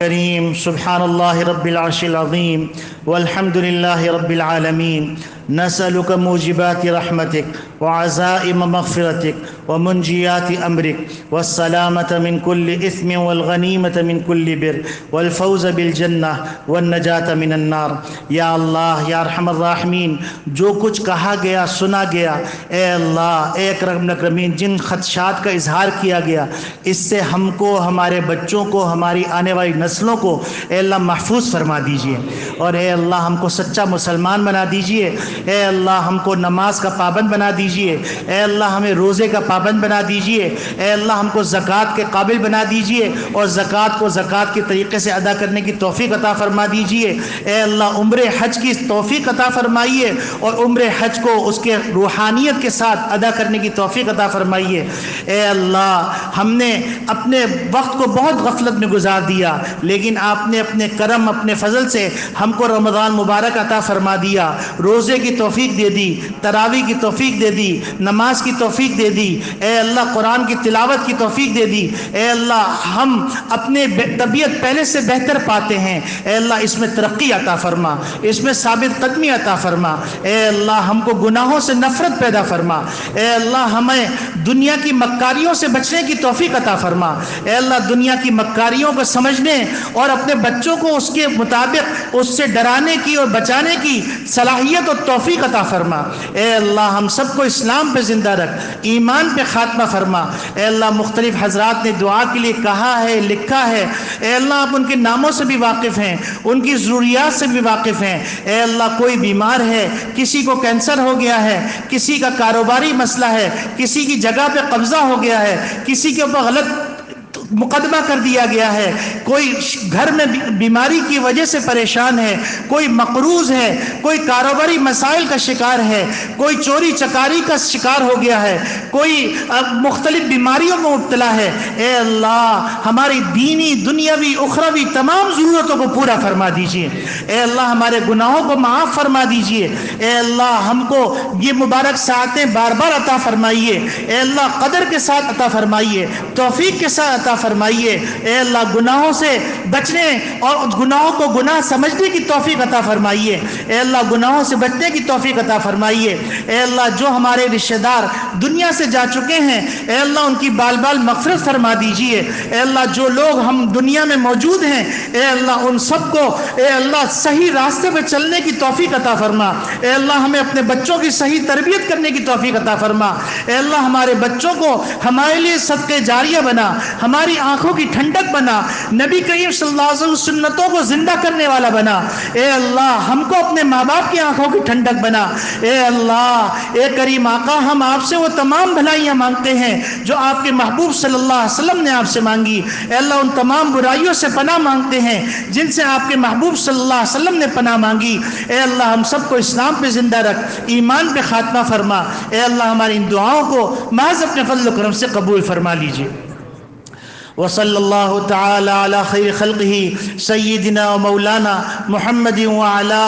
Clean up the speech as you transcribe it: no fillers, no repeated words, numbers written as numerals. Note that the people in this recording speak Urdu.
کریم سبحان اللہ رب العرش العظیم والحمد للہ رب العالمین نسألک موجبات رحمتک وعزائم مغفرتک ومنجیات امرک والسلامة من كل اثم والغنیمة من كل بر والفوز بالجنہ والنجاة من النار۔ یا اللہ یا ارحم الراحمین، جو کچھ کہا گیا سنا گیا، اے اللہ اے اکرم الاکرمین، جن خدشات کا اظہار کیا گیا اس سے ہم کو، ہمارے بچوں کو، ہماری آنے والی نسلوں کو اے اللہ محفوظ فرما دیجئے، اور اے اللہ ہم کو سچا مسلمان بنا دیجئے، اے اللہ ہم کو نماز کا پابند بنا دیجئے، اے اللہ ہمیں روزے کا پابند بنا دیجئے، اے اللہ ہم کو زکوٰۃ کے قابل بنا دیجئے، اور زکوٰۃ کو زکوٰۃ کے طریقے سے ادا کرنے کی توفیق عطا فرما دیجئے، اے اللہ عمرے حج کی توفیق عطا فرمائیے، اور عمرے حج کو اس کے روحانیت کے ساتھ ادا کرنے کی توفیق عطا فرمائیے۔ اے اللہ ہم نے اپنے وقت کو بہت غفلت میں گزار دیا، لیکن آپ نے اپنے کرم، اپنے فضل سے ہم کو رمضان مبارک عطا فرما دیا، روزے کی توفیق دے دی، تراویح کی توفیق دے دی، نماز کی توفیق دے دی، اے اللہ قرآن کی تلاوت کی توفیق دے دی۔ اے اللہ ہم اپنے طبیعت پہلے سے بہتر پاتے ہیں، اے اللہ اس میں ترقی عطا فرما، اس میں ثابت قدمی عطا فرما، اے اللہ ہم کو گناہوں سے نفرت پیدا فرما، اے اللہ ہمیں دنیا کی مکاریوں سے بچنے کی توفیق عطا فرما، اے اللہ دنیا کی مکاریوں کو سمجھنے اور اپنے بچوں کو اس کے مطابق اس سے ڈرانے کی اور بچانے کی صلاحیت اور توفیق عطا فرما۔ اے اللہ ہم سب کو اسلام پہ زندہ رکھ، ایمان پہ خاتمہ فرما۔ اے اللہ مختلف حضرات نے دعا کے لیے کہا ہے، لکھا ہے، اے اللہ آپ ان کے ناموں سے بھی واقف ہیں، ان کی ضروریات سے بھی واقف ہیں۔ اے اللہ کوئی بیمار ہے، کسی کو کینسر ہو گیا ہے، کسی کا کاروباری مسئلہ ہے، کسی کی جگہ پہ قبضہ ہو گیا ہے، کسی کے اوپر غلط مقدمہ کر دیا گیا ہے، کوئی گھر میں بیماری کی وجہ سے پریشان ہے، کوئی مقروض ہے، کوئی کاروباری مسائل کا شکار ہے، کوئی چوری چکاری کا شکار ہو گیا ہے، کوئی مختلف بیماریوں میں مبتلا ہے۔ اے اللہ ہماری دینی، دنیاوی، اخروی تمام ضرورتوں کو پورا فرما دیجئے۔ اے اللہ ہمارے گناہوں کو معاف فرما دیجئے۔ اے اللہ ہم کو یہ مبارک ساعتیں بار بار عطا فرمائیے، اے اللہ قدر کے ساتھ عطا فرمائیے، توفیق کے ساتھ عطا فرمائیے۔ اے اللہ گناہوں سے بچنے اور گناہوں کو گناہ سمجھنے کی توفیق عطا فرمائیے۔ اے اللہ گناہوں سے بچنے کی توفیق عطا فرمائیے۔ اے اللہ جو ہمارے رشتہ دار دنیا سے جا چکے ہیں، اے اللہ ان کی بال بال مغفرت فرما دیجئے۔ اے اللہ جو لوگ ہم دنیا میں موجود ہیں، اے اللہ ان سب کو اے اللہ صحیح راستے پہ چلنے کی توفیق عطا فرما۔ اے اللہ ہمیں اپنے بچوں کی صحیح تربیت کرنے کی توفیق عطا فرما۔ اے اللہ ہمارے بچوں کو ہمارے لیے صدقہ جاریہ بنا، ہماری آنکھوں کی ٹھنڈک بنا، نبی کریم صلی اللہ علیہ وسلم سنتوں کو زندہ کرنے والا بنا۔ اے اللہ ہم کو اپنے ماں باپ کی آنکھوں کی ٹھنڈک بنا۔ اے اللہ اے کریم آقا ہم آپ سے وہ تمام بھلائیاں مانگتے ہیں جو آپ کے محبوب صلی اللہ علیہ وسلم نے آپ سے مانگی۔ اے اللہ ان تمام برائیوں سے پناہ مانگتے ہیں جن سے آپ کے محبوب صلی اللہ علیہ وسلم نے پناہ مانگی۔ اے اللہ ہم سب کو اسلام پہ زندہ رکھ، ایمان پہ خاتمہ فرما۔ اے اللہ ہماری ان دعاؤں کو محض اپنے فضل و کرم سے قبول فرما لیجیے۔ وصلی اللہ تعالی علی خیر خلقہ سیدنا و مولانا محمد وعلی